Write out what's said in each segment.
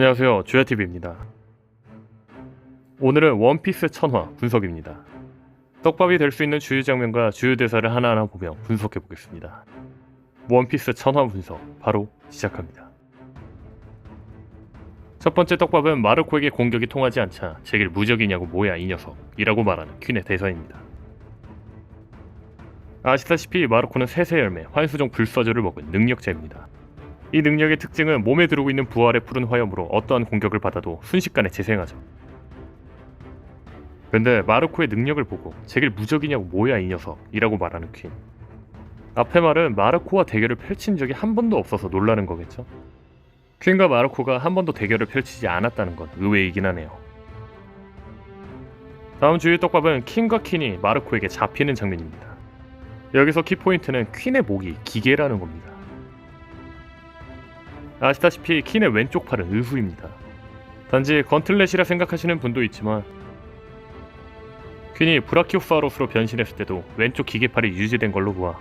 안녕하세요, 주야TV입니다. 오늘은 원피스 천화 분석입니다. 떡밥이 될 수 있는 주요 장면과 주요 대사를 하나하나 보며 분석해보겠습니다. 원피스 천화 분석 바로 시작합니다. 첫 번째 떡밥은 마르코에게 공격이 통하지 않자 제길 무적이냐고 뭐야 이 녀석이라고 말하는 퀸의 대사입니다. 아시다시피 마르코는 세세 열매 환수종 불사조를 먹은 능력자입니다. 이 능력의 특징은 몸에 들어오고 있는 부활의 푸른 화염으로 어떠한 공격을 받아도 순식간에 재생하죠. 근데 마르코의 능력을 보고 제길 무적이냐고 뭐야 이 녀석이라고 말하는 퀸. 앞의 말은 마르코와 대결을 펼친 적이 한 번도 없어서 놀라는 거겠죠. 퀸과 마르코가 한 번도 대결을 펼치지 않았다는 건 의외이긴 하네요. 다음 주의 떡밥은 퀸과 퀸이 마르코에게 잡히는 장면입니다. 여기서 키포인트는 퀸의 목이 기계라는 겁니다. 아시다시피 퀸의 왼쪽 팔은 의수입니다. 단지 건틀렛이라 생각하시는 분도 있지만 퀸이 브라키오사우루스로 변신했을 때도 왼쪽 기계팔이 유지된 걸로 보아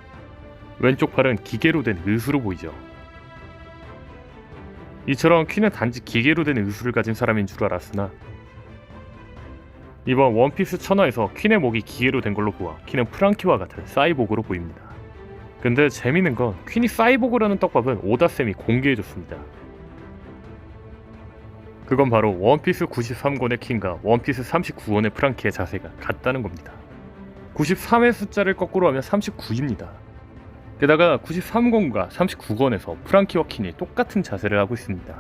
왼쪽 팔은 기계로 된 의수로 보이죠. 이처럼 퀸은 단지 기계로 된 의수를 가진 사람인 줄 알았으나 이번 원피스 천화에서 퀸의 목이 기계로 된 걸로 보아 퀸은 프랑키와 같은 사이보그로 보입니다. 근데 재밌는 건 퀸이 사이보그라는 떡밥은 오다쌤이 공개해줬습니다. 그건 바로 원피스 93권의 퀸과 원피스 39권의 프랑키의 자세가 같다는 겁니다. 93의 숫자를 거꾸로 하면 39입니다. 게다가 93권과 39권에서 프랑키와 퀸이 똑같은 자세를 하고 있습니다.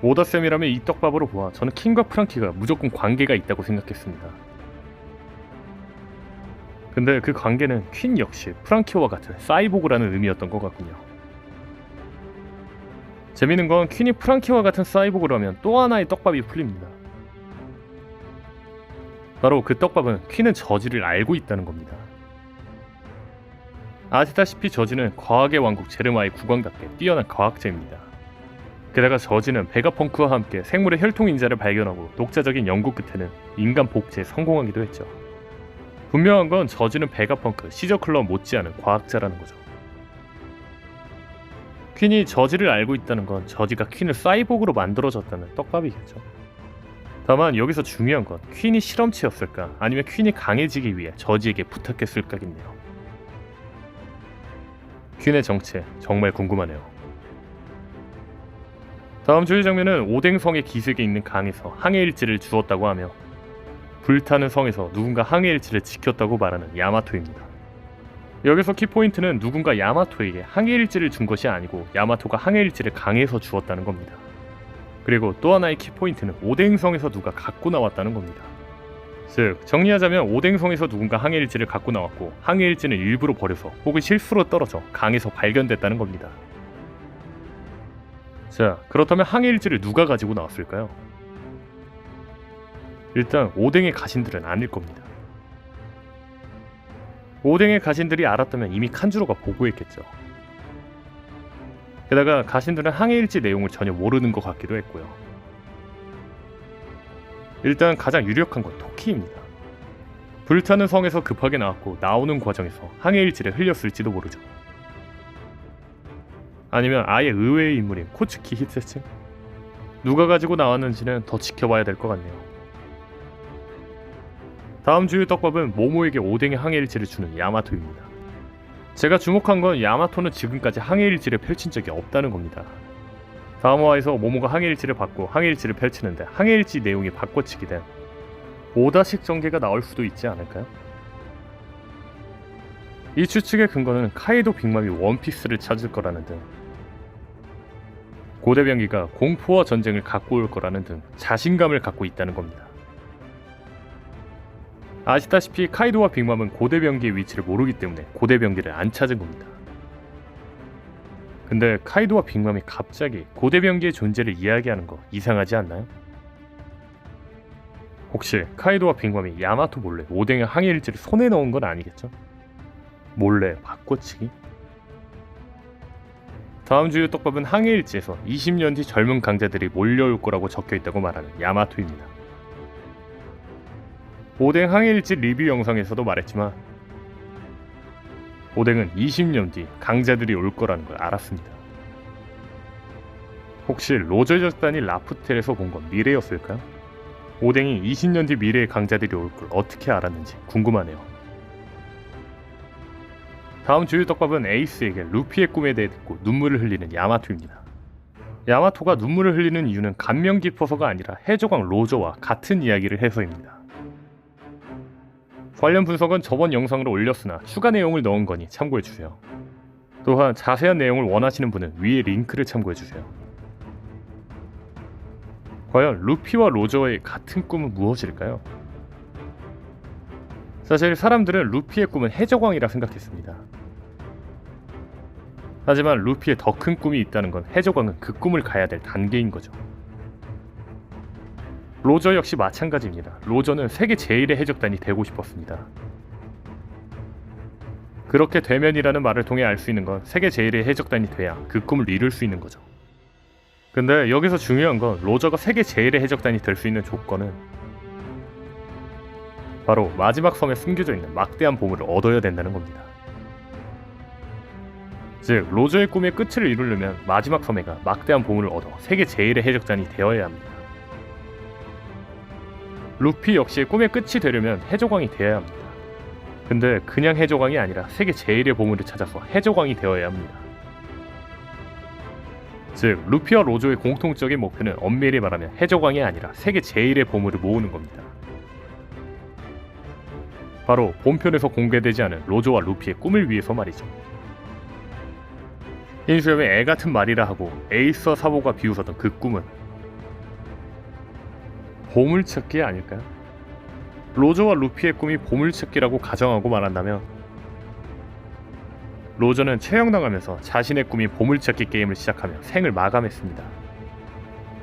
오다쌤이라면 이 떡밥으로 보아 저는 퀸과 프랑키가 무조건 관계가 있다고 생각했습니다. 근데 그 관계는 퀸 역시 프랑키와 같은 사이보그라는 의미였던 것 같군요. 재밌는 건 퀸이 프랑키와 같은 사이보그라면 또 하나의 떡밥이 풀립니다. 바로 그 떡밥은 퀸은 저지를 알고 있다는 겁니다. 아시다시피 저지는 과학의 왕국 제르마의 국왕답게 뛰어난 과학자입니다. 게다가 저지는 베가펑크와 함께 생물의 혈통인자를 발견하고 독자적인 연구 끝에는 인간 복제에 성공하기도 했죠. 분명한 건 저지는 베가펑크, 시저클럽 못지않은 과학자라는 거죠. 퀸이 저지를 알고 있다는 건 저지가 퀸을 사이보그로 만들어줬다는 떡밥이겠죠. 다만 여기서 중요한 건 퀸이 실험체였을까 아니면 퀸이 강해지기 위해 저지에게 부탁했을까겠네요. 퀸의 정체 정말 궁금하네요. 다음 주의 장면은 오뎅성의 기슭에 있는 강에서 항해일지를 주었다고 하며 불타는 성에서 누군가 항해일지를 지켰다고 말하는 야마토입니다. 여기서 키포인트는 누군가 야마토에게 항해일지를 준 것이 아니고 야마토가 항해일지를 강에서 주었다는 겁니다. 그리고 또 하나의 키포인트는 오뎅성에서 누가 갖고 나왔다는 겁니다. 즉 정리하자면 오뎅성에서 누군가 항해일지를 갖고 나왔고 항해일지는 일부러 버려서 혹은 실수로 떨어져 강에서 발견됐다는 겁니다. 자, 그렇다면 항해일지를 누가 가지고 나왔을까요? 일단 오뎅의 가신들은 아닐 겁니다. 오뎅의 가신들이 알았다면 이미 칸주로가 보고했겠죠. 게다가 가신들은 항해일지 내용을 전혀 모르는 것 같기도 했고요. 일단 가장 유력한 건 토키입니다. 불타는 성에서 급하게 나왔고 나오는 과정에서 항해일지를 흘렸을지도 모르죠. 아니면 아예 의외의 인물인 코츠키 히세츠? 누가 가지고 나왔는지는 더 지켜봐야 될 것 같네요. 다음 주의 떡밥은 모모에게 오뎅의 항해일지를 주는 야마토입니다. 제가 주목한 건 야마토는 지금까지 항해일지를 펼친 적이 없다는 겁니다. 다음 화에서 모모가 항해일지를 받고 항해일지를 펼치는데 항해일지 내용이 바꿔치기 된 5다식 전개가 나올 수도 있지 않을까요? 이 추측의 근거는 카이도 빅맘이 원피스를 찾을 거라는 등 고대병기가 공포와 전쟁을 갖고 올 거라는 등 자신감을 갖고 있다는 겁니다. 아시다시피 카이도와 빅맘은 고대병기의 위치를 모르기 때문에 고대병기를 안 찾은 겁니다. 근데 카이도와 빅맘이 갑자기 고대병기의 존재를 이야기하는 거 이상하지 않나요? 혹시 카이도와 빅맘이 야마토 몰래 오뎅의 항해일지를 손에 넣은 건 아니겠죠? 몰래 바꿔치기? 다음 주의 떡밥은 항해일지에서 20년 뒤 젊은 강자들이 몰려올 거라고 적혀있다고 말하는 야마토입니다. 오뎅 항해일지 리뷰 영상에서도 말했지만 오뎅은 20년 뒤 강자들이 올 거라는 걸 알았습니다. 혹시 로저 작단이 라프텔에서 본 건 미래였을까요? 오뎅이 20년 뒤 미래의 강자들이 올 걸 어떻게 알았는지 궁금하네요. 다음 주요 떡밥은 에이스에게 루피의 꿈에 대해 듣고 눈물을 흘리는 야마토입니다. 야마토가 눈물을 흘리는 이유는 감명 깊어서가 아니라 해적왕 로저와 같은 이야기를 해서입니다. 관련 분석은 저번 영상으로 올렸으나 추가 내용을 넣은 거니 참고해주세요. 또한 자세한 내용을 원하시는 분은 위에 링크를 참고해주세요. 과연 루피와 로저의 같은 꿈은 무엇일까요? 사실 사람들은 루피의 꿈은 해적왕이라 생각했습니다. 하지만 루피의 더 큰 꿈이 있다는 건 해적왕은 그 꿈을 가야 될 단계인 거죠. 로저 역시 마찬가지입니다. 로저는 세계 제1의 해적단이 되고 싶었습니다. 그렇게 되면이라는 말을 통해 알 수 있는 건 세계 제1의 해적단이 돼야 그 꿈을 이룰 수 있는 거죠. 근데 여기서 중요한 건 로저가 세계 제1의 해적단이 될 수 있는 조건은 바로 마지막 섬에 숨겨져 있는 막대한 보물을 얻어야 된다는 겁니다. 즉 로저의 꿈의 끝을 이루려면 마지막 섬에가 막대한 보물을 얻어 세계 제1의 해적단이 되어야 합니다. 루피 역시 꿈의 끝이 되려면 해적왕이 되어야 합니다. 근데 그냥 해적왕이 아니라 세계 제1의 보물을 찾아서 해적왕이 되어야 합니다. 즉 루피와 로저의 공통적인 목표는 엄밀히 말하면 해적왕이 아니라 세계 제1의 보물을 모으는 겁니다. 바로 본편에서 공개되지 않은 로저와 루피의 꿈을 위해서 말이죠. 인수염의 애같은 말이라 하고 에이스와 사보가 비웃었던 그 꿈은 보물찾기 아닐까요? 로저와 루피의 꿈이 보물찾기라고 가정하고 말한다면 로저는 처형당하면서 자신의 꿈이 보물찾기 게임을 시작하며 생을 마감했습니다.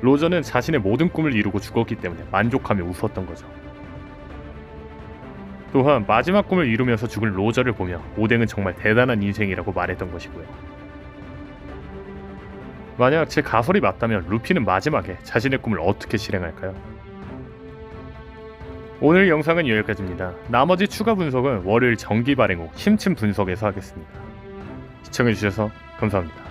로저는 자신의 모든 꿈을 이루고 죽었기 때문에 만족하며 웃었던 거죠. 또한 마지막 꿈을 이루면서 죽은 로저를 보며 오뎅은 정말 대단한 인생이라고 말했던 것이고요. 만약 제 가설이 맞다면 루피는 마지막에 자신의 꿈을 어떻게 실행할까요? 오늘 영상은 여기까지입니다. 나머지 추가 분석은 월요일 정기 발행 후 심층 분석에서 하겠습니다. 시청해주셔서 감사합니다.